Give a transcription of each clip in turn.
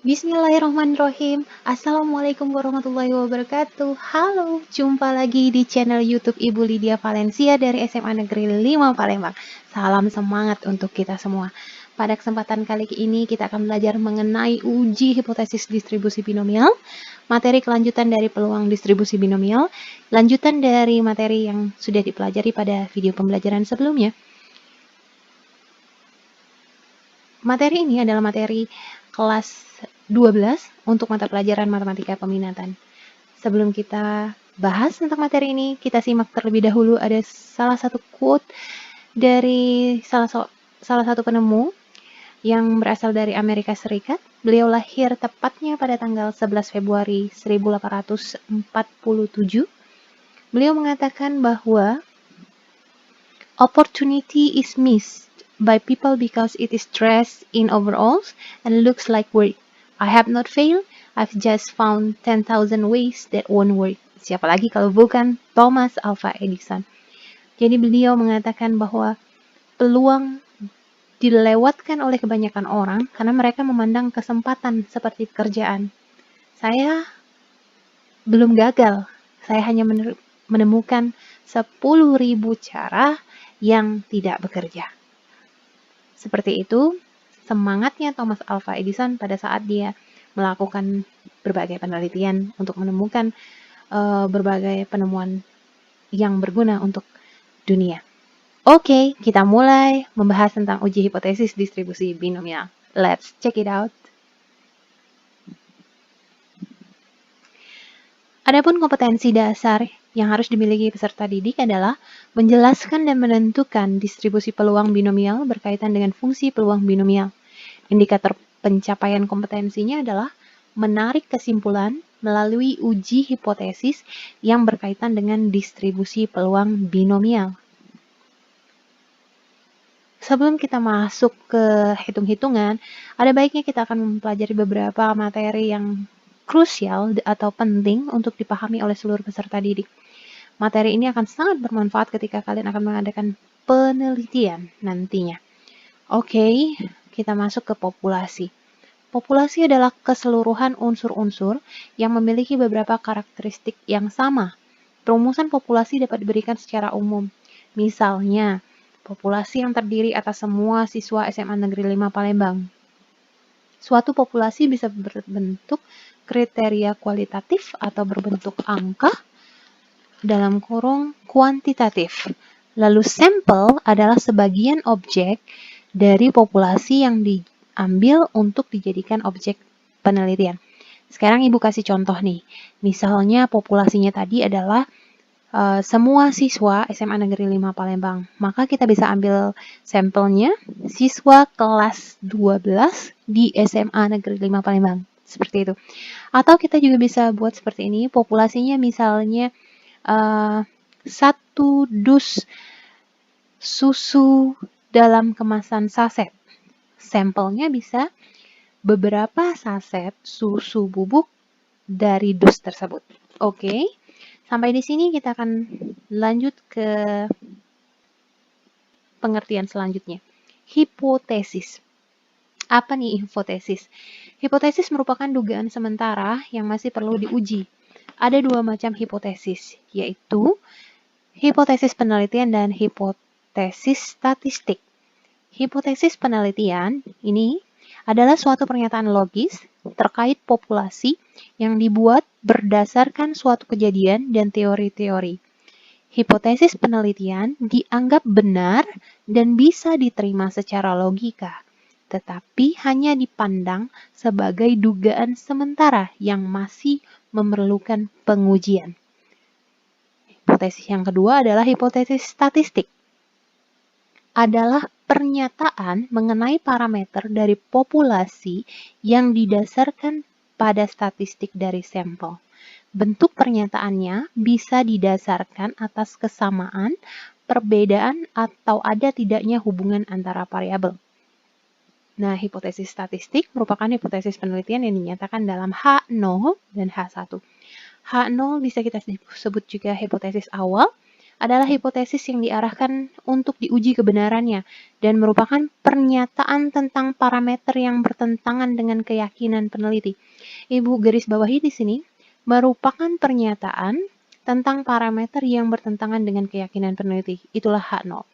Bismillahirrahmanirrahim. Assalamualaikum warahmatullahi wabarakatuh. Halo, jumpa lagi di channel YouTube Ibu Lydia Valencia dari SMA Negeri 5 Palembang. Salam semangat untuk kita semua. Pada kesempatan kali ini kita akan belajar mengenai uji hipotesis distribusi binomial, materi kelanjutan dari peluang distribusi binomial, lanjutan dari materi yang sudah dipelajari pada video pembelajaran sebelumnya. Materi ini adalah materi kelas 12 untuk mata pelajaran matematika peminatan. Sebelum kita bahas tentang materi ini, kita simak terlebih dahulu ada salah satu quote dari salah satu penemu yang berasal dari Amerika Serikat. Beliau lahir tepatnya pada tanggal 11 Februari 1847. Beliau mengatakan bahwa opportunity is missed by people because it is dressed in overalls and looks like work. I have not failed, I've just found 10,000 ways that won't work. Siapa lagi kalau bukan Thomas Alva Edison. Jadi beliau mengatakan bahwa peluang dilewatkan oleh kebanyakan orang karena mereka memandang kesempatan seperti pekerjaan. Saya belum gagal, saya hanya menemukan 10.000 cara yang tidak bekerja. Seperti itu semangatnya Thomas Alva Edison pada saat dia melakukan berbagai penelitian untuk menemukan berbagai penemuan yang berguna untuk dunia. Oke, kita mulai membahas tentang uji hipotesis distribusi binomial. Let's check it out. Adapun kompetensi dasar yang harus dimiliki peserta didik adalah menjelaskan dan menentukan distribusi peluang binomial berkaitan dengan fungsi peluang binomial. Indikator pencapaian kompetensinya adalah menarik kesimpulan melalui uji hipotesis yang berkaitan dengan distribusi peluang binomial. Sebelum kita masuk ke hitung-hitungan, ada baiknya kita akan mempelajari beberapa materi yang krusial atau penting untuk dipahami oleh seluruh peserta didik. Materi ini akan sangat bermanfaat ketika kalian akan mengadakan penelitian nantinya. Oke, kita masuk ke populasi. Populasi adalah keseluruhan unsur-unsur yang memiliki beberapa karakteristik yang sama. Perumusan populasi dapat diberikan secara umum. Misalnya, populasi yang terdiri atas semua siswa SMA Negeri 5 Palembang. Suatu populasi bisa berbentuk kriteria kualitatif atau berbentuk angka dalam kurung kuantitatif. Lalu sampel adalah sebagian objek dari populasi yang diambil untuk dijadikan objek penelitian. Sekarang Ibu kasih contoh nih. Misalnya populasinya tadi adalah semua siswa SMA Negeri 5 Palembang. Maka kita bisa ambil sampelnya siswa kelas 12 di SMA Negeri 5 Palembang. Seperti itu. Atau kita juga bisa buat seperti ini. Populasinya misalnya 1 dus susu dalam kemasan saset. Sampelnya bisa beberapa saset susu bubuk dari dus tersebut. Oke. Sampai di sini kita akan lanjut ke pengertian selanjutnya. Hipotesis. Apa nih hipotesis? Hipotesis merupakan dugaan sementara yang masih perlu diuji. Ada dua macam hipotesis, yaitu hipotesis penelitian dan hipotesis statistik. Hipotesis penelitian ini adalah suatu pernyataan logis terkait populasi yang dibuat berdasarkan suatu kejadian dan teori-teori. Hipotesis penelitian dianggap benar dan bisa diterima secara logika, tetapi hanya dipandang sebagai dugaan sementara yang masih memerlukan pengujian. Hipotesis yang kedua adalah hipotesis statistik. Adalah pernyataan mengenai parameter dari populasi yang didasarkan pada statistik dari sampel. Bentuk pernyataannya bisa didasarkan atas kesamaan, perbedaan, atau ada tidaknya hubungan antara variabel. Nah, hipotesis statistik merupakan hipotesis penelitian yang dinyatakan dalam H0 dan H1. H0 bisa kita sebut juga hipotesis awal, adalah hipotesis yang diarahkan untuk diuji kebenarannya dan merupakan pernyataan tentang parameter yang bertentangan dengan keyakinan peneliti. Ibu garis bawahi di sini, merupakan pernyataan tentang parameter yang bertentangan dengan keyakinan peneliti. Itulah H0.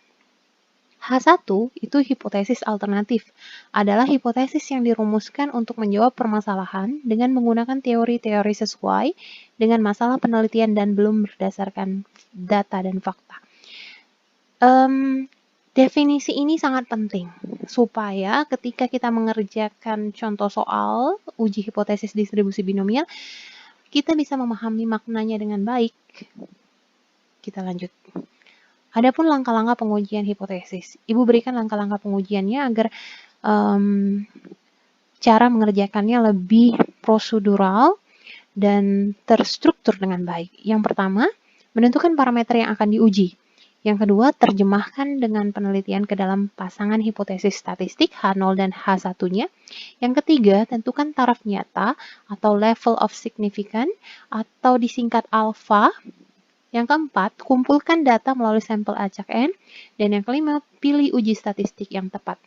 H1 itu hipotesis alternatif, adalah hipotesis yang dirumuskan untuk menjawab permasalahan dengan menggunakan teori-teori sesuai dengan masalah penelitian dan belum berdasarkan data dan fakta. Definisi ini sangat penting supaya ketika kita mengerjakan contoh soal uji hipotesis distribusi binomial, kita bisa memahami maknanya dengan baik. Kita lanjut. Adapun langkah-langkah pengujian hipotesis. Ibu berikan langkah-langkah pengujiannya agar cara mengerjakannya lebih prosedural dan terstruktur dengan baik. Yang pertama, menentukan parameter yang akan diuji. Yang kedua, terjemahkan dengan penelitian ke dalam pasangan hipotesis statistik H0 dan H1-nya. Yang ketiga, tentukan taraf nyata atau level of significance atau disingkat alpha. Yang keempat, kumpulkan data melalui sampel acak N. Dan yang kelima, pilih uji statistik yang tepat.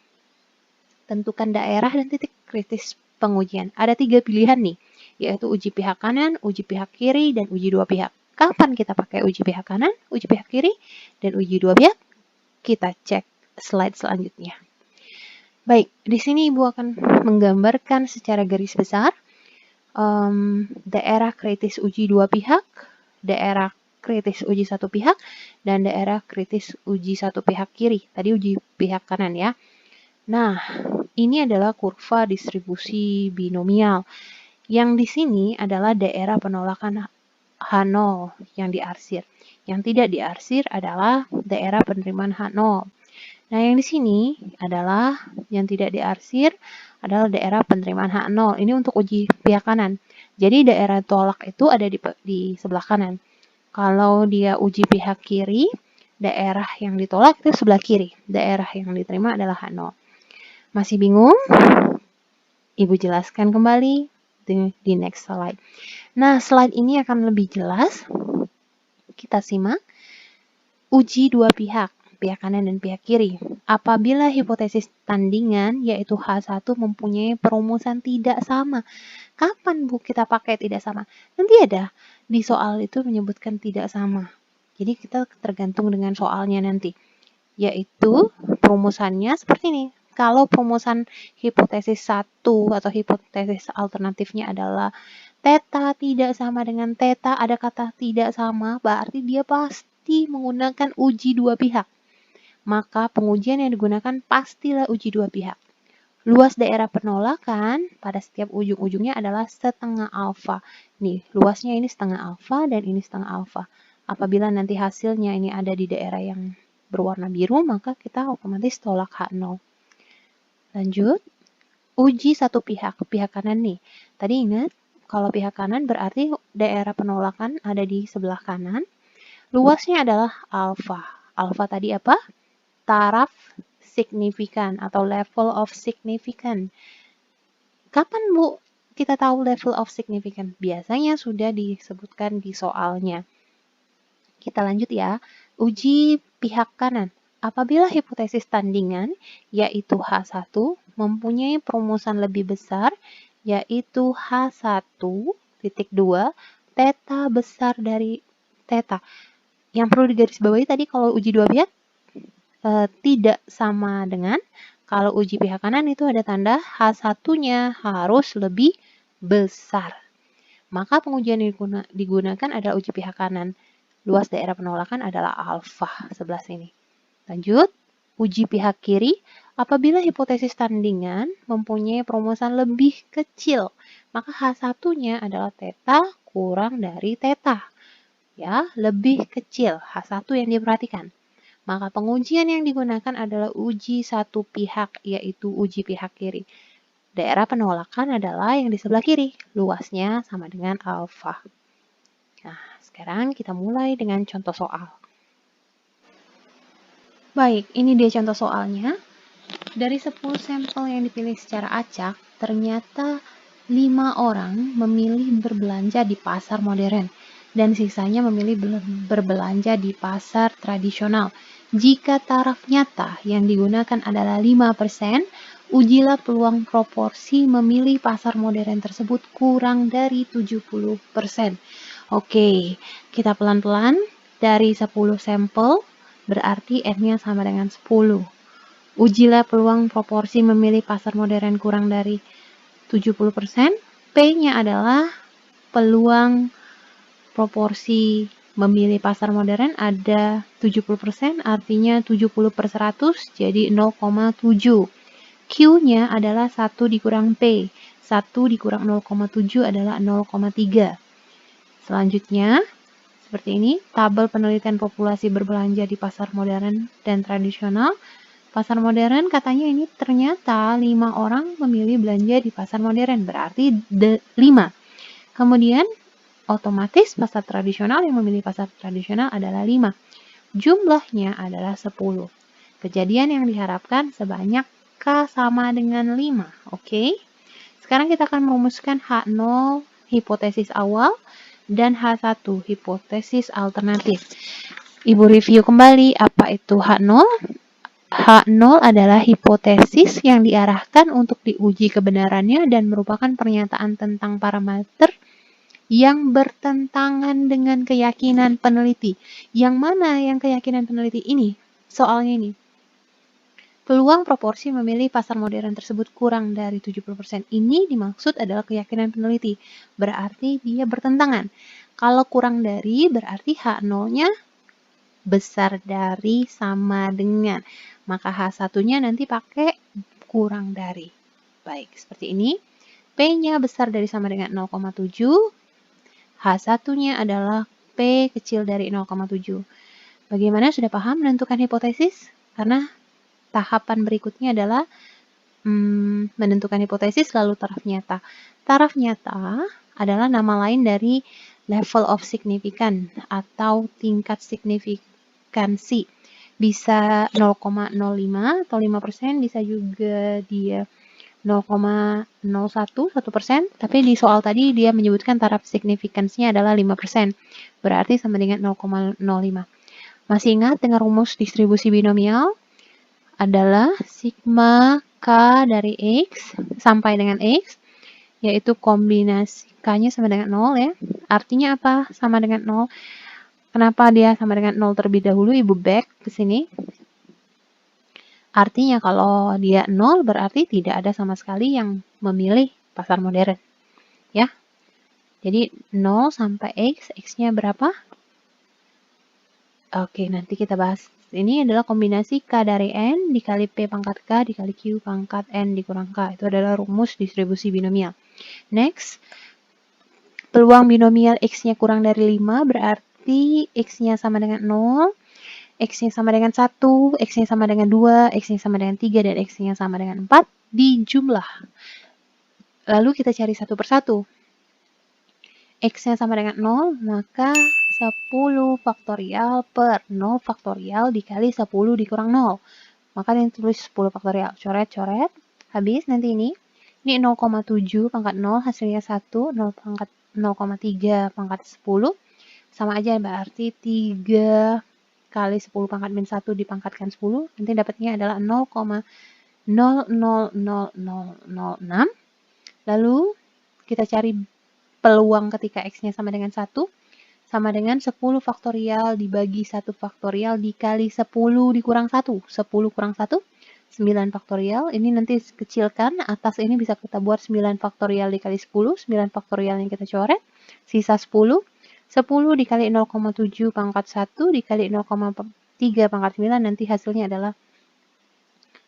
Tentukan daerah dan titik kritis pengujian. Ada 3 pilihan nih, yaitu uji pihak kanan, uji pihak kiri, dan uji dua pihak. Kapan kita pakai uji pihak kanan, uji pihak kiri, dan uji dua pihak? Kita cek slide selanjutnya. Baik, di sini Ibu akan menggambarkan secara garis besar daerah kritis uji dua pihak, daerah kritis uji satu pihak, dan daerah kritis uji satu pihak kiri. Tadi uji pihak kanan ya. Nah, ini adalah kurva distribusi binomial. Yang di sini adalah daerah penolakan H0 yang diarsir. Yang tidak diarsir adalah daerah penerimaan H0. Nah, yang di sini adalah yang tidak diarsir adalah daerah penerimaan H0. Ini untuk uji pihak kanan. Jadi daerah tolak itu ada di sebelah kanan. Kalau dia uji pihak kiri, daerah yang ditolak itu sebelah kiri. Daerah yang diterima adalah H0. Masih bingung? Ibu jelaskan kembali di next slide. Nah, slide ini akan lebih jelas. Kita simak. Uji dua pihak, pihak kanan dan pihak kiri. Apabila hipotesis tandingan, yaitu H1 mempunyai perumusan tidak sama. Kapan Bu kita pakai tidak sama? Nanti ada di soal itu menyebutkan tidak sama. Jadi kita tergantung dengan soalnya nanti. Yaitu perumusannya seperti ini. Kalau perumusan hipotesis 1 atau hipotesis alternatifnya adalah theta tidak sama dengan theta, ada kata tidak sama, berarti dia pasti menggunakan uji dua pihak. Maka pengujian yang digunakan pastilah uji dua pihak. Luas daerah penolakan pada setiap ujung-ujungnya adalah setengah alfa. Nih, luasnya ini setengah alfa dan ini setengah alfa. Apabila nanti hasilnya ini ada di daerah yang berwarna biru, maka kita otomatis tolak H0. Lanjut, uji satu pihak, pihak kanan nih. Tadi ingat, kalau pihak kanan berarti daerah penolakan ada di sebelah kanan. Luasnya adalah alfa. Alfa tadi apa? Taraf signifikan atau level of significance. Kapan Bu kita tahu level of significance? Biasanya sudah disebutkan di soalnya. Kita lanjut ya. Uji pihak kanan. Apabila hipotesis tandingan, yaitu H1, mempunyai perumusan lebih besar, yaitu H1,2, theta besar dari theta. Yang perlu digarisbawahi tadi kalau uji dua pihak, tidak sama dengan kalau uji pihak kanan itu ada tanda H1-nya harus lebih besar. Maka pengujian yang digunakan adalah uji pihak kanan. Luas daerah penolakan adalah alfa sebelah sini. Lanjut, uji pihak kiri. Apabila hipotesis tandingan mempunyai perumusan lebih kecil, maka H1-nya adalah theta kurang dari theta. Ya, lebih kecil. H1 yang diperhatikan. Maka pengujian yang digunakan adalah uji satu pihak, yaitu uji pihak kiri. Daerah penolakan adalah yang di sebelah kiri, luasnya sama dengan alfa. Nah, sekarang kita mulai dengan contoh soal. Baik, ini dia contoh soalnya. Dari 10 sampel yang dipilih secara acak, ternyata 5 orang memilih berbelanja di pasar modern. dan sisanya memilih berbelanja di pasar tradisional. Jika taraf nyata yang digunakan adalah 5%, ujilah peluang proporsi memilih pasar modern tersebut kurang dari 70%. Oke, kita pelan-pelan dari 10 sampel, berarti N-nya sama dengan 10. Ujilah peluang proporsi memilih pasar modern kurang dari 70%. P-nya adalah peluang proporsi memilih pasar modern ada 70%, artinya 70/100, jadi 0,7. Q-nya adalah 1 dikurang P. 1 dikurang 0,7 adalah 0,3. Selanjutnya, seperti ini, tabel penelitian populasi berbelanja di pasar modern dan tradisional. Pasar modern katanya ini ternyata 5 orang memilih belanja di pasar modern, berarti 5. Kemudian, otomatis pasar tradisional yang memilih pasar tradisional adalah 5. Jumlahnya adalah 10. Kejadian yang diharapkan sebanyak K sama dengan 5. Oke? Sekarang kita akan merumuskan H0 hipotesis awal dan H1 hipotesis alternatif. Ibu review kembali apa itu H0. H0 adalah hipotesis yang diarahkan untuk diuji kebenarannya dan merupakan pernyataan tentang parameter yang bertentangan dengan keyakinan peneliti. Yang mana yang keyakinan peneliti ini? Soalnya ini. Peluang proporsi memilih pasar modern tersebut kurang dari 70%. Ini dimaksud adalah keyakinan peneliti. Berarti dia bertentangan. Kalau kurang dari, berarti H0-nya besar dari sama dengan. Maka H1-nya nanti pakai kurang dari. Baik, seperti ini. P-nya besar dari sama dengan 0,7. H1-nya adalah P kecil dari 0,7. Bagaimana, sudah paham menentukan hipotesis? Karena tahapan berikutnya adalah menentukan hipotesis lalu taraf nyata. Taraf nyata adalah nama lain dari level of significance atau tingkat signifikansi. Bisa 0,05 atau 5%, bisa juga dia 0,01, 1%, tapi di soal tadi dia menyebutkan taraf signifikansinya adalah 5%, berarti sama dengan 0,05. Masih ingat dengan rumus distribusi binomial? Adalah sigma K dari X sampai dengan X, yaitu kombinasi K-nya sama dengan 0 ya. Artinya apa? Sama dengan 0. Kenapa dia sama dengan 0 terlebih dahulu? Ibu back ke sini. Artinya kalau dia 0 berarti tidak ada sama sekali yang memilih pasar modern. Ya. Jadi 0 sampai X, X-nya berapa? Oke, nanti kita bahas. Ini adalah kombinasi K dari N dikali P pangkat K dikali Q pangkat N dikurang K. Itu adalah rumus distribusi binomial. Next, peluang binomial X-nya kurang dari 5 berarti X-nya sama dengan 0, X-nya sama dengan 1, X-nya sama dengan 2, X-nya sama dengan 3, dan X-nya sama dengan 4 dijumlah. Lalu kita cari satu persatu. X-nya sama dengan 0, maka 10 faktorial per 0 faktorial dikali 10 dikurang 0. Maka ini tulis 10 faktorial. Coret-coret. Habis nanti ini 0,7 pangkat 0 hasilnya 1, 0,3 pangkat 10. Sama aja berarti 3 kali 10 pangkat min 1 dipangkatkan 10. Nanti dapatnya adalah 0,000006. Lalu kita cari peluang ketika X-nya sama dengan 1, sama dengan 10 faktorial dibagi 1 faktorial dikali 10 dikurang 1. 10 kurang 1, 9 faktorial. Ini nanti kecilkan, atas ini bisa kita buat 9 faktorial dikali 10, 9 faktorial yang kita coret, sisa 10. 10 dikali 0,7 pangkat 1 dikali 0,3 pangkat 9, nanti hasilnya adalah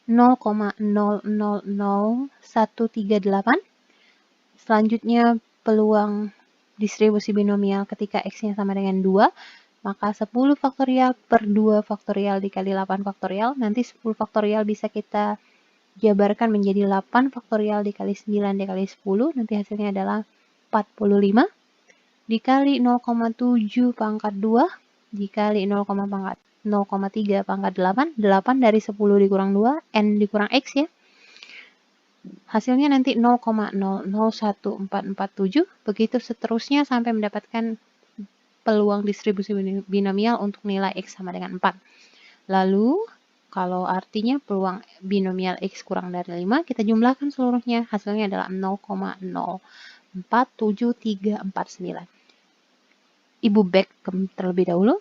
0,000138. Selanjutnya peluang distribusi binomial ketika X-nya sama dengan 2, maka 10 faktorial per 2 faktorial dikali 8 faktorial. Nanti 10 faktorial bisa kita jabarkan menjadi 8 faktorial dikali 9 dikali 10. Nanti hasilnya adalah 45 dikali 0,7 pangkat 2 dikali 0,3 pangkat 8. 8 dari 10 dikurang 2, N dikurang X ya. Hasilnya nanti 0,001447, begitu seterusnya sampai mendapatkan peluang distribusi binomial untuk nilai X sama dengan 4. Lalu, kalau artinya peluang binomial X kurang dari 5, kita jumlahkan seluruhnya. Hasilnya adalah 0,047349. Ibu back terlebih dahulu.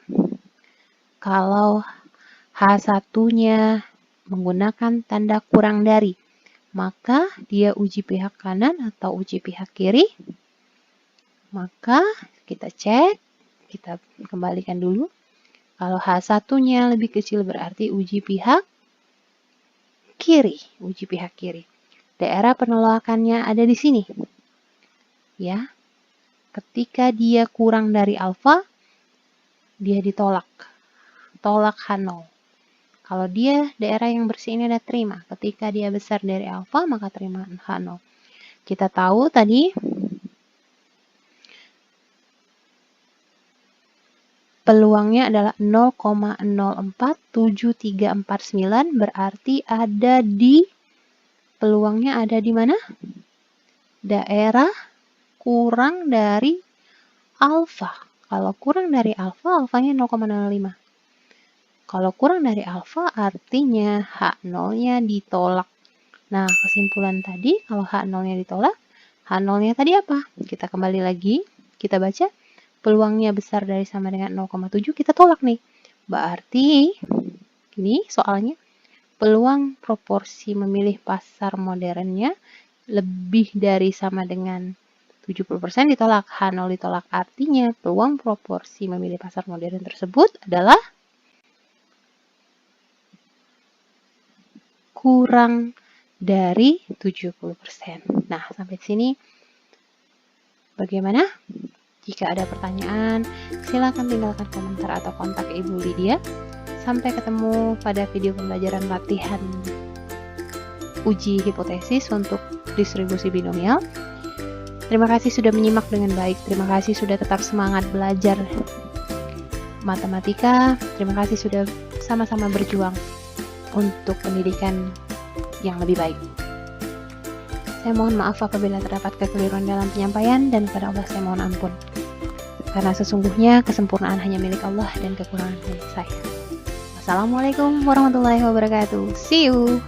Kalau H1-nya menggunakan tanda kurang dari, maka dia uji pihak kanan atau uji pihak kiri. Maka kita cek, kita kembalikan dulu. Kalau H1-nya lebih kecil berarti uji pihak kiri, uji pihak kiri. Daerah penolakannya ada di sini. Ya. Ketika dia kurang dari alfa, dia ditolak. Tolak H0. Kalau dia daerah yang bersih ini ada terima. Ketika dia besar dari alfa, maka terima H0. Kita tahu tadi peluangnya adalah 0,047349, berarti ada di peluangnya ada di mana? Daerah kurang dari alfa. Kalau kurang dari alfa, alfanya 0,05. Kalau kurang dari alfa, artinya H0-nya ditolak. Nah, kesimpulan tadi, kalau H0-nya ditolak, H0-nya tadi apa? Kita kembali lagi, kita baca. Peluangnya besar dari sama dengan 0,7, kita tolak nih. Berarti, ini soalnya, peluang proporsi memilih pasar modernnya lebih dari sama dengan 70% ditolak. H0 ditolak, artinya peluang proporsi memilih pasar modern tersebut adalah kurang dari 70%. Nah, sampai sini bagaimana? Jika ada pertanyaan, silakan tinggalkan komentar atau kontak Ibu Lydia. Sampai ketemu pada video pembelajaran latihan uji hipotesis untuk distribusi binomial. Terima kasih sudah menyimak dengan baik. Terima kasih sudah tetap semangat belajar matematika. Terima kasih sudah sama-sama berjuang untuk pendidikan yang lebih baik. Saya mohon maaf apabila terdapat kekeliruan dalam penyampaian, dan kepada Allah saya mohon ampun. Karena sesungguhnya kesempurnaan hanya milik Allah dan kekurangan milik saya. Wassalamualaikum warahmatullahi wabarakatuh. See you!